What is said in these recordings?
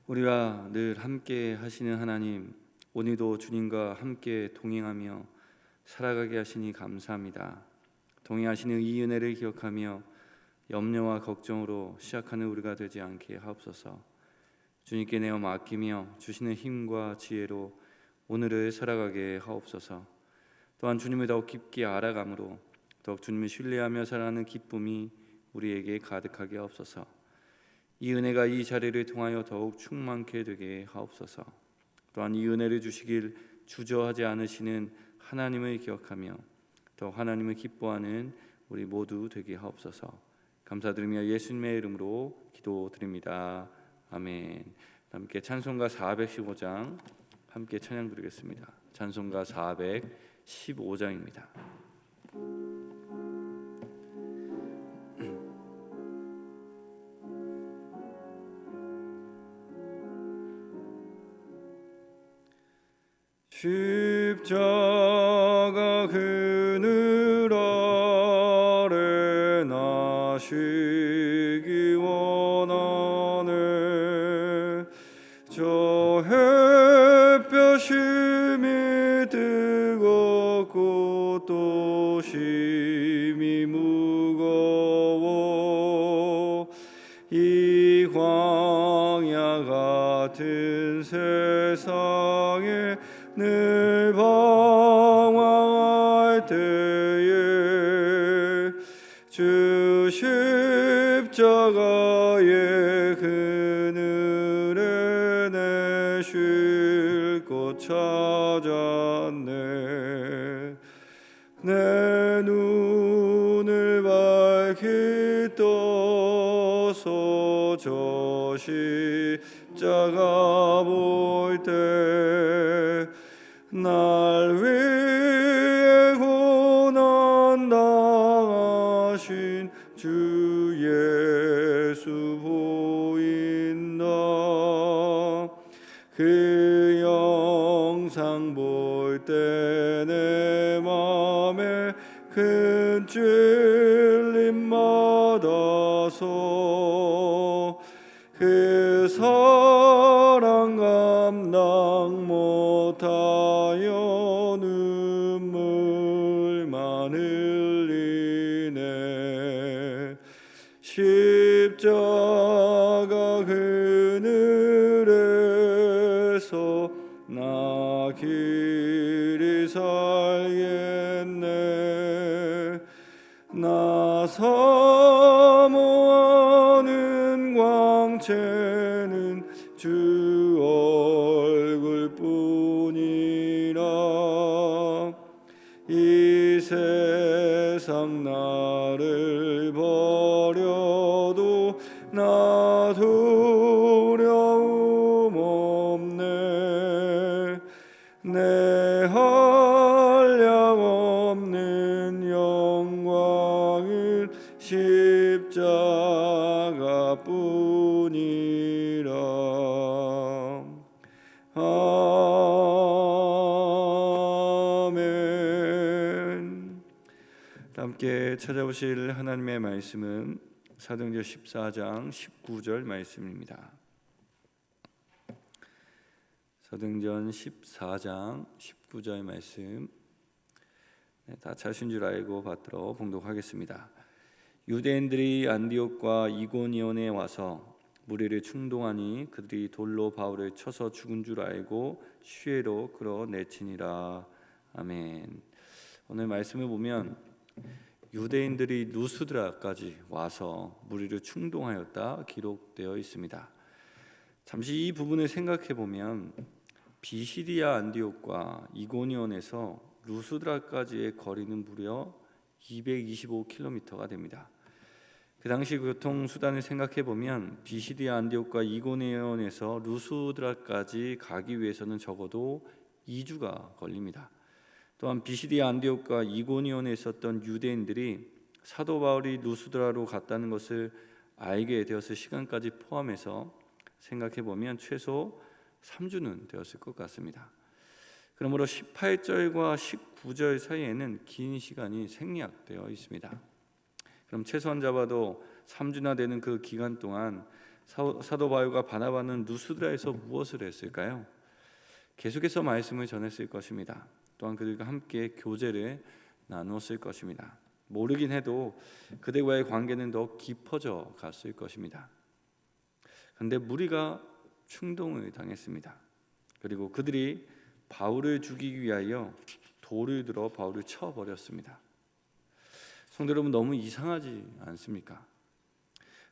우리와 늘 함께 하시는 하나님, 오늘도 주님과 함께 동행하며 살아가게 하시니 감사합니다. 동행하시는 이 은혜를 기억하며 염려와 걱정으로 시작하는 우리가 되지 않게 하옵소서. 주님께 내어 맡기며 주시는 힘과 지혜로 오늘을 살아가게 하옵소서. 또한 주님을 더욱 깊게 알아감으로 더욱 주님을 신뢰하며 살아가는 기쁨이 우리에게 가득하게 하옵소서. 이 은혜가 이 자리를 통하여 더욱 충만케 되게 하옵소서. 또한 이 은혜를 주시길 주저하지 않으시는 하나님을 기억하며 더 하나님을 기뻐하는 우리 모두 되게 하옵소서. 감사드리며 예수님의 이름으로 기도드립니다. 아멘. 함께 찬송가 415장 함께 찬양 드리겠습니다. 찬송가 415장입니다. 십자가 그늘 아래 나시기 원하네. 저 햇볕이 뜨겁고 또 심히 무거워 이 광야 같은 세상에 늘 방황할 때에 주 십자가의 그늘에 내 쉴 곳 찾았네. 내 눈을 밝히 떠서 저 십자가 볼 때 날 위해 고난 당하신 주 예수 보인다. 그 영상 볼 때 내 맘에 큰 찔림 받아서 그 사랑 감당 못하여 눈물만 흘리네. 십자가 그늘에서 나 길이 살겠네. 나 사모하는 광채는 주 얼굴뿐이라. 이 세상 나를 버려도 나 두려움 없네. 내 한량 없는 영광은 십자가뿐이라. 아멘. 함께 찾아보실 하나님의 말씀은 사도행전 14장 19절 말씀입니다. 사도행전 14장 19절 말씀, 다 찾으신 줄 알고 받들어 봉독하겠습니다. 유대인들이 안디옥과 이고니온에 와서 무리를 충동하니 그들이 돌로 바울을 쳐서 죽은 줄 알고 쉬회로 끌어내치니라. 아멘. 오늘 말씀을 보면 유대인들이 루스드라까지 와서 무리를 충동하였다 기록되어 있습니다. 잠시 이 부분을 생각해 보면 비시디아 안디옥과 이고니온에서 루스드라까지의 거리는 무려 225km가 됩니다. 그 당시 교통수단을 생각해 보면 비시디아 안디옥과 이고니온에서 루스드라까지 가기 위해서는 적어도 2주가 걸립니다. 또한 비시디아 안디옥과 이고니온에 있었던 유대인들이 사도 바울이 루스드라로 갔다는 것을 알게 되었을 시간까지 포함해서 생각해 보면 최소 3주는 되었을 것 같습니다. 그러므로 18절과 19절 사이에는 긴 시간이 생략되어 있습니다. 그럼 최소한 잡아도 3주나 되는 그 기간 동안 사도 바울과 바나바는 루스드라에서 무엇을 했을까요? 계속해서 말씀을 전했을 것입니다. 또한 그들과 함께 교제를 나누었을 것입니다. 모르긴 해도 그들과의 관계는 더 깊어져 갔을 것입니다. 그런데 무리가 충동을 당했습니다. 그리고 그들이 바울을 죽이기 위하여 돌을 들어 바울을 쳐버렸습니다. 성도 여러분, 너무 이상하지 않습니까?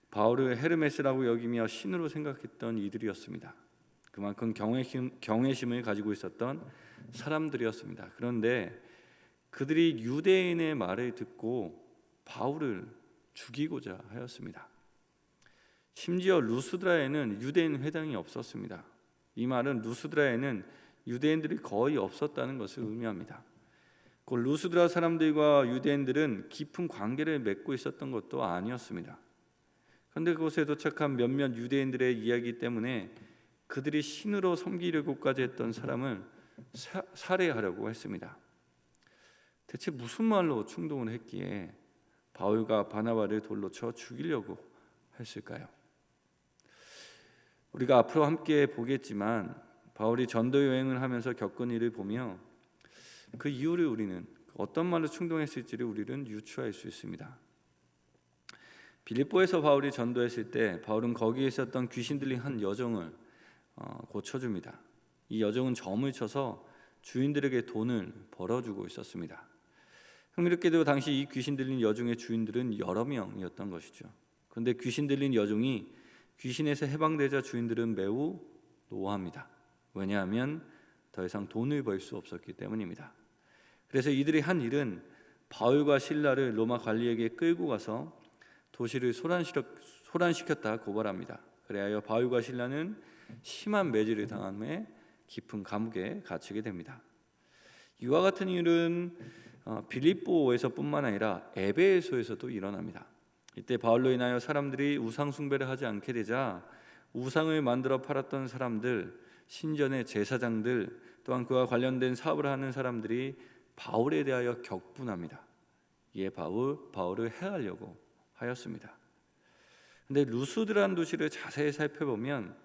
바울을 헤르메스라고 여기며 신으로 생각했던 이들이었습니다. 그만큼 경외심을 가지고 있었던 사람들이었습니다. 그런데 그들이 유대인의 말을 듣고 바울을 죽이고자 하였습니다. 심지어 루스드라에는 유대인 회당이 없었습니다. 이 말은 루스드라에는 유대인들이 거의 없었다는 것을 의미합니다. 그 루스드라 사람들과 유대인들은 깊은 관계를 맺고 있었던 것도 아니었습니다. 그런데 그곳에 도착한 몇몇 유대인들의 이야기 때문에 그들이 신으로 섬기려고까지 했던 사람을 살해하려고 했습니다. 대체 무슨 말로 충동을 했기에 바울과 바나바를 돌로 쳐 죽이려고 했을까요? 우리가 앞으로 함께 보겠지만 바울이 전도 여행을 하면서 겪은 일을 보며 그 이유를 우리는 어떤 말로 충동했을지를 우리는 유추할 수 있습니다. 빌립보에서 바울이 전도했을 때 바울은 거기에 있었던 귀신 들린 한 여종을 고쳐줍니다. 이 여종은 점을 쳐서 주인들에게 돈을 벌어주고 있었습니다. 흥미롭게도 당시 이 귀신 들린 여종의 주인들은 여러 명이었던 것이죠. 그런데 귀신 들린 여종이 귀신에서 해방되자 주인들은 매우 노합니다. 왜냐하면 더 이상 돈을 벌 수 없었기 때문입니다. 그래서 이들이 한 일은 바울과 실라를 로마 관리에게 끌고 가서 도시를 소란시켰다 고발합니다. 그래야 바울과 실라는 심한 매질을 당한 후에 깊은 감옥에 갇히게 됩니다. 이와 같은 일은 빌립보에서뿐만 아니라 에베소에서도 일어납니다. 이때 바울로 인하여 사람들이 우상 숭배를 하지 않게 되자 우상을 만들어 팔았던 사람들, 신전의 제사장들, 또한 그와 관련된 사업을 하는 사람들이 바울에 대하여 격분합니다. 이에 바울을 해하려고 하였습니다. 그런데 루스드라는 도시를 자세히 살펴보면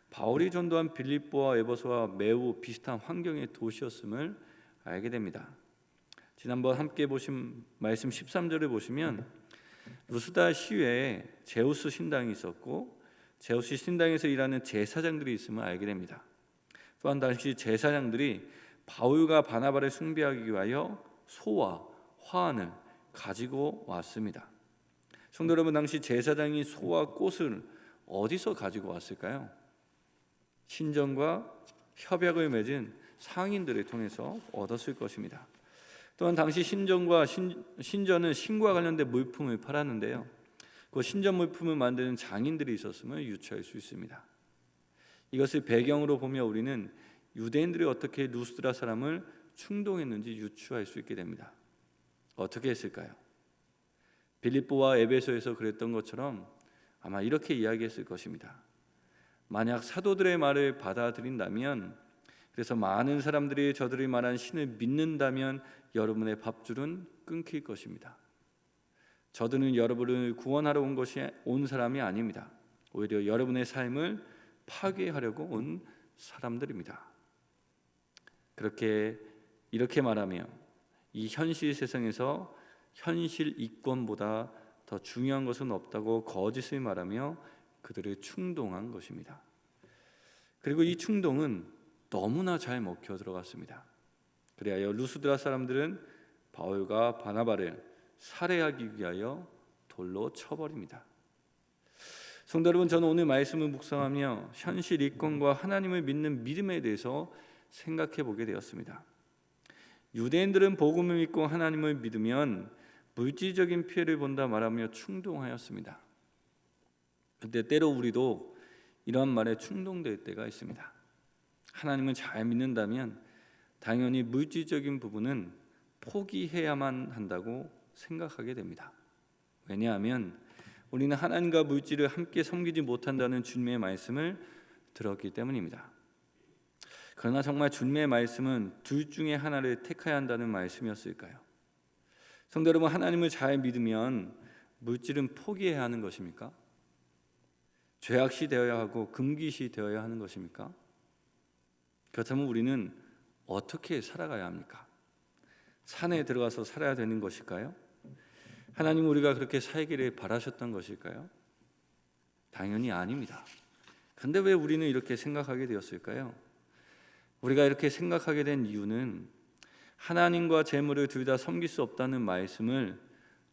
바울이 전도한 빌립보와 에베소와 매우 비슷한 환경의 도시였음을 알게 됩니다. 지난번 함께 보신 말씀 13절을 보시면 루스드라 시외에 제우스 신당이 있었고 제우스 신당에서 일하는 제사장들이 있음을 알게 됩니다. 또한 당시 제사장들이 바울과 바나바를 숭배하기 위하여 소와 화환을 가지고 왔습니다. 성도 여러분, 당시 제사장이 소와 꽃을 어디서 가지고 왔을까요? 신전과 협약을 맺은 상인들을 통해서 얻었을 것입니다. 또한 당시 신전은 신과 관련된 물품을 팔았는데요, 그 신전 물품을 만드는 장인들이 있었음을 유추할 수 있습니다. 이것을 배경으로 보며 우리는 유대인들이 어떻게 루스드라 사람을 충동했는지 유추할 수 있게 됩니다. 어떻게 했을까요? 빌립보와 에베소에서 그랬던 것처럼 아마 이렇게 이야기했을 것입니다. 만약 사도들의 말을 받아들인다면, 그래서 많은 사람들이 저들이 말한 신을 믿는다면 여러분의 밥줄은 끊길 것입니다. 저들은 여러분을 구원하러 온 사람이 아닙니다. 오히려 여러분의 삶을 파괴하려고 온 사람들입니다. 이렇게 말하며 이 현실 세상에서 현실 이권보다 더 중요한 것은 없다고 거짓을 말하며 그들을 충동한 것입니다. 그리고 이 충동은 너무나 잘 먹혀 들어갔습니다. 그리하여 루스드라 사람들은 바울과 바나바를 살해하기 위하여 돌로 쳐버립니다. 성도 여러분, 저는 오늘 말씀을 묵상하며 현실 이권과 하나님을 믿는 믿음에 대해서 생각해 보게 되었습니다. 유대인들은 복음을 믿고 하나님을 믿으면 물질적인 피해를 본다 말하며 충동하였습니다. 그런데 때로 우리도 이런 말에 충동될 때가 있습니다. 하나님을 잘 믿는다면 당연히 물질적인 부분은 포기해야만 한다고 생각하게 됩니다. 왜냐하면 우리는 하나님과 물질을 함께 섬기지 못한다는 주님의 말씀을 들었기 때문입니다. 그러나 정말 주님의 말씀은 둘 중에 하나를 택해야 한다는 말씀이었을까요? 성도 여러분, 하나님을 잘 믿으면 물질은 포기해야 하는 것입니까? 죄악시 되어야 하고 금기시 되어야 하는 것입니까? 그렇다면 우리는 어떻게 살아가야 합니까? 산에 들어가서 살아야 되는 것일까요? 하나님 우리가 그렇게 살기를 바라셨던 것일까요? 당연히 아닙니다. 그런데 왜 우리는 이렇게 생각하게 되었을까요? 우리가 이렇게 생각하게 된 이유는 하나님과 재물을 둘 다 섬길 수 없다는 말씀을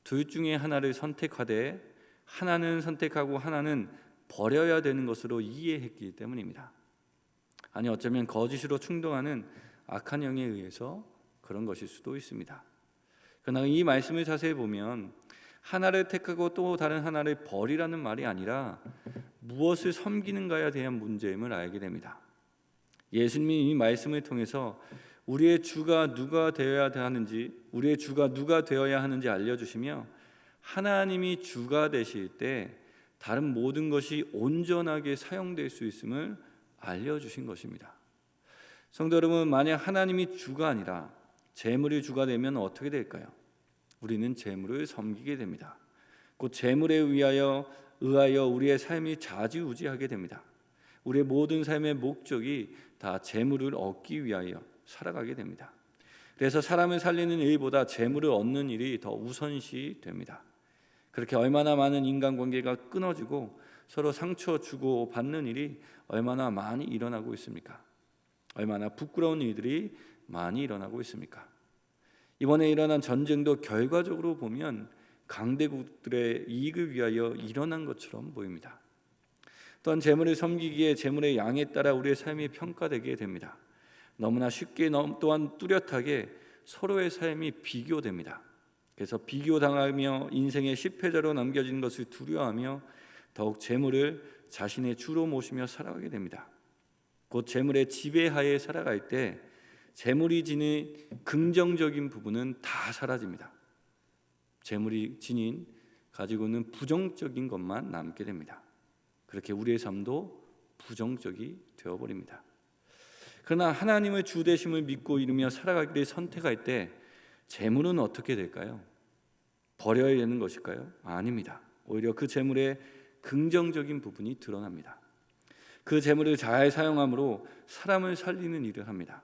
둘 중에 하나를 선택하되 하나는 선택하고 하나는 버려야 되는 것으로 이해했기 때문입니다. 아니 어쩌면 거짓으로 충동하는 악한 영에 의해서 그런 것일 수도 있습니다. 그러나 이 말씀을 자세히 보면 하나를 택하고 또 다른 하나를 버리라는 말이 아니라 무엇을 섬기는가에 대한 문제임을 알게 됩니다. 예수님이 이 말씀을 통해서 우리의 주가 누가 되어야 하는지, 우리의 주가 누가 되어야 하는지 알려주시며 하나님이 주가 되실 때 다른 모든 것이 온전하게 사용될 수 있음을 알려주신 것입니다. 성도 여러분, 만약 하나님이 주가 아니라 재물이 주가 되면 어떻게 될까요? 우리는 재물을 섬기게 됩니다. 곧 재물에 의하여 우리의 삶이 좌지우지하게 됩니다. 우리의 모든 삶의 목적이 다 재물을 얻기 위하여 살아가게 됩니다. 그래서 사람을 살리는 일보다 재물을 얻는 일이 더 우선시 됩니다. 그렇게 얼마나 많은 인간관계가 끊어지고 서로 상처 주고 받는 일이 얼마나 많이 일어나고 있습니까? 얼마나 부끄러운 일들이 많이 일어나고 있습니까? 이번에 일어난 전쟁도 결과적으로 보면 강대국들의 이익을 위하여 일어난 것처럼 보입니다. 또한 재물을 섬기기에 재물의 양에 따라 우리의 삶이 평가되게 됩니다. 너무나 쉽게 또한 뚜렷하게 서로의 삶이 비교됩니다. 그래서 비교당하며 인생의 실패자로 남겨진 것을 두려워하며 더욱 재물을 자신의 주로 모시며 살아가게 됩니다. 곧 재물의 지배하에 살아갈 때 재물이 지닌 긍정적인 부분은 다 사라집니다. 재물이 지닌 가지고는 부정적인 것만 남게 됩니다. 그렇게 우리의 삶도 부정적이 되어버립니다. 그러나 하나님의 주되심을 믿고 이루며 살아가기를 선택할 때 재물은 어떻게 될까요? 버려야 되는 것일까요? 아닙니다. 오히려 그 재물의 긍정적인 부분이 드러납니다. 그 재물을 잘 사용함으로 사람을 살리는 일을 합니다.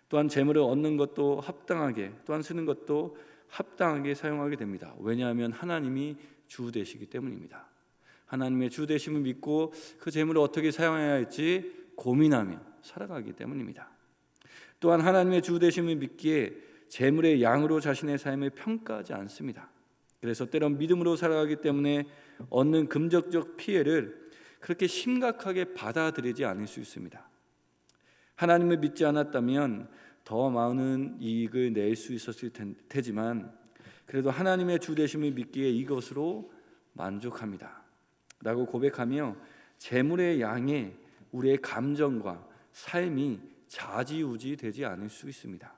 또한 재물을 얻는 것도 합당하게, 또한 쓰는 것도 합당하게 사용하게 됩니다. 왜냐하면 하나님이 주 되시기 때문입니다. 하나님의 주 되심을 믿고 그 재물을 어떻게 사용해야 할지 고민하며 살아가기 때문입니다. 또한 하나님의 주 되심을 믿기에 재물의 양으로 자신의 삶을 평가하지 않습니다. 그래서 때론 믿음으로 살아가기 때문에 얻는 금전적 피해를 그렇게 심각하게 받아들이지 않을 수 있습니다. 하나님을 믿지 않았다면 더 많은 이익을 낼 수 있었을 테지만 그래도 하나님의 주 되심을 믿기에 이것으로 만족합니다 라고 고백하며 재물의 양에 우리의 감정과 삶이 좌지우지 되지 않을 수 있습니다.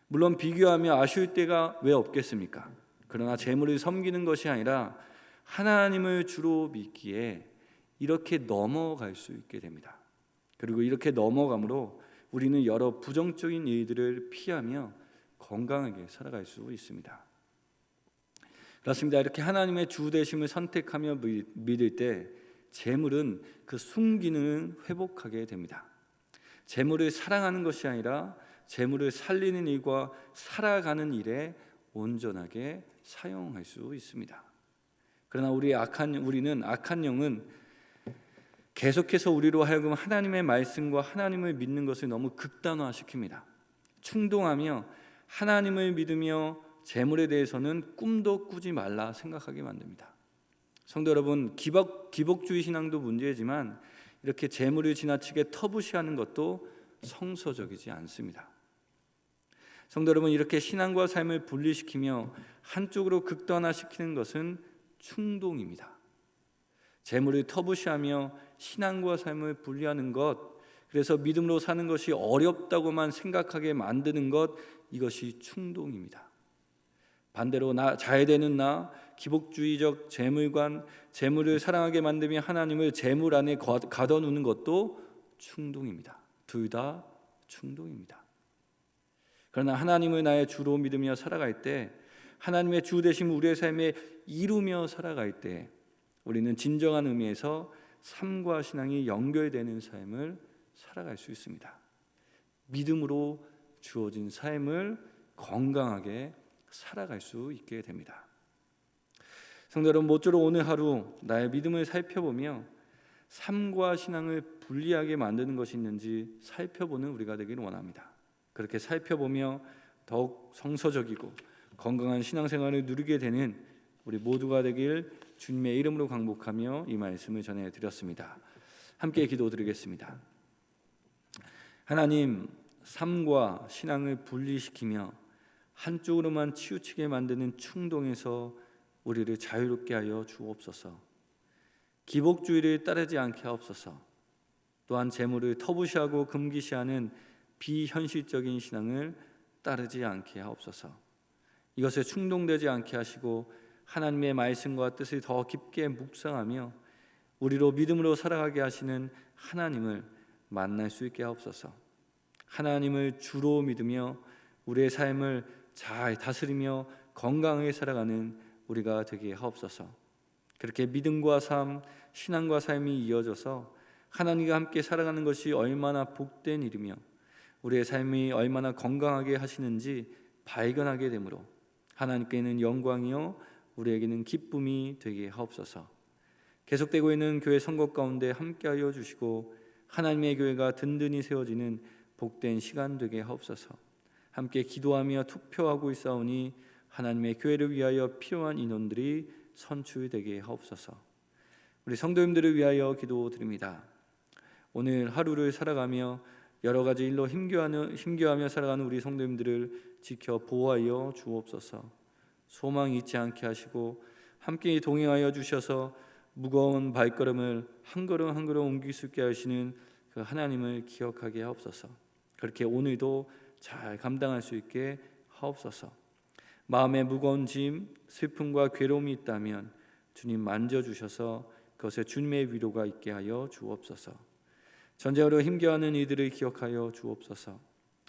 물론 비교하며 아쉬울 때가 왜 없겠습니까? 그러나 재물을 섬기는 것이 아니라 하나님을 주로 믿기에 이렇게 넘어갈 수 있게 됩니다. 그리고 이렇게 넘어감으로 우리는 여러 부정적인 일들을 피하며 건강하게 살아갈 수 있습니다. 그렇습니다. 이렇게 하나님의 주 되심을 선택하며 믿을 때 재물은 그 순기능을 회복하게 됩니다. 재물을 사랑하는 것이 아니라 재물을 살리는 일과 살아가는 일에 온전하게 사용할 수 있습니다. 그러나 우리는 악한 영은 계속해서 우리로 하여금 하나님의 말씀과 하나님을 믿는 것을 너무 극단화시킵니다. 충동하며 하나님을 믿으며 재물에 대해서는 꿈도 꾸지 말라 생각하게 만듭니다. 성도 여러분, 기복주의 신앙도 문제지만 이렇게 재물을 지나치게 터부시하는 것도 성서적이지 않습니다. 성도 여러분, 이렇게 신앙과 삶을 분리시키며 한쪽으로 극단화시키는 것은 충동입니다. 재물을 터부시하며 신앙과 삶을 분리하는 것, 그래서 믿음으로 사는 것이 어렵다고만 생각하게 만드는 것, 이것이 충동입니다. 반대로 자해되는 기복주의적 재물관, 재물을 사랑하게 만들며 하나님을 재물 안에 가둬놓는 것도 충동입니다. 둘 다 충동입니다. 그러나 하나님을 나의 주로 믿으며 살아갈 때, 하나님의 주 되심 우리의 삶에 이루며 살아갈 때, 우리는 진정한 의미에서 삶과 신앙이 연결되는 삶을 살아갈 수 있습니다. 믿음으로 주어진 삶을 건강하게 살아갈 수 있게 됩니다. 성도 여러분, 모쪼록 오늘 하루 나의 믿음을 살펴보며 삶과 신앙을 분리하게 만드는 것이 있는지 살펴보는 우리가 되기를 원합니다. 그렇게 살펴보며 더욱 성서적이고 건강한 신앙생활을 누리게 되는 우리 모두가 되길 주님의 이름으로 강복하며 이 말씀을 전해드렸습니다. 함께 기도드리겠습니다. 하나님, 삶과 신앙을 분리시키며 한쪽으로만 치우치게 만드는 충동에서 우리를 자유롭게 하여 주옵소서. 기복주의를 따르지 않게 하옵소서. 또한 재물을 터부시하고 금기시하는 비현실적인 신앙을 따르지 않게 하옵소서. 이것에 충동되지 않게 하시고 하나님의 말씀과 뜻을 더 깊게 묵상하며 우리로 믿음으로 살아가게 하시는 하나님을 만날 수 있게 하옵소서. 하나님을 주로 믿으며 우리의 삶을 잘 다스리며 건강하게 살아가는 우리가 되게 하옵소서. 그렇게 믿음과 삶, 신앙과 삶이 이어져서 하나님과 함께 살아가는 것이 얼마나 복된 일이며 우리의 삶이 얼마나 건강하게 하시는지 발견하게 되므로 하나님께는 영광이요 우리에게는 기쁨이 되게 하옵소서. 계속되고 있는 교회 선거 가운데 함께하여 주시고 하나님의 교회가 든든히 세워지는 복된 시간 되게 하옵소서. 함께 기도하며 투표하고 있사오니 하나님의 교회를 위하여 필요한 인원들이 선출되게 하옵소서. 우리 성도님들을 위하여 기도드립니다. 오늘 하루를 살아가며 여러 가지 일로 힘겨워하며 살아가는 우리 성도님들을 지켜 보호하여 주옵소서. 소망 잊지 않게 하시고 함께 동행하여 주셔서 무거운 발걸음을 한 걸음 한 걸음 옮길 수 있게 하시는 그 하나님을 기억하게 하옵소서. 그렇게 오늘도 잘 감당할 수 있게 하옵소서. 마음에 무거운 짐, 슬픔과 괴로움이 있다면 주님 만져주셔서 그것에 주님의 위로가 있게 하여 주옵소서. 전쟁으로 힘겨워하는 이들을 기억하여 주옵소서.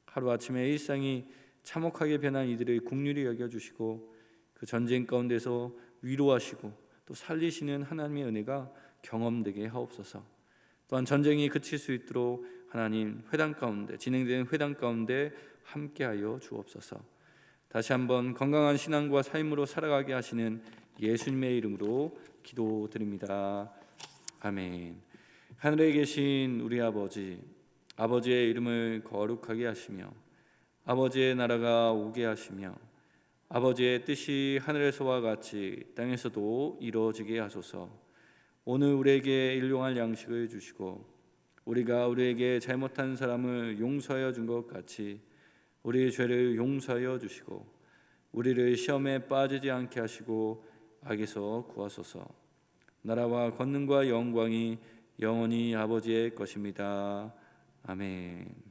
하루아침에 일상이 참혹하게 변한 이들을 긍휼히 여겨주시고 그 전쟁 가운데서 위로하시고 또 살리시는 하나님의 은혜가 경험되게 하옵소서. 또한 전쟁이 그칠 수 있도록 하나님 진행되는 회당 가운데 함께하여 주옵소서. 다시 한번 건강한 신앙과 삶으로 살아가게 하시는 예수님의 이름으로 기도드립니다. 아멘. 하늘에 계신 우리 아버지의 이름을 거룩하게 하시며 아버지의 나라가 오게 하시며 아버지의 뜻이 하늘에서와 같이 땅에서도 이루어지게 하소서. 오늘 우리에게 일용할 양식을 주시고 우리가 우리에게 잘못한 사람을 용서하여 준 것 같이 우리의 죄를 용서하여 주시고 우리를 시험에 빠지지 않게 하시고 악에서 구하소서. 나라와 권능과 영광이 영원히 아버지의 것입니다. 아멘.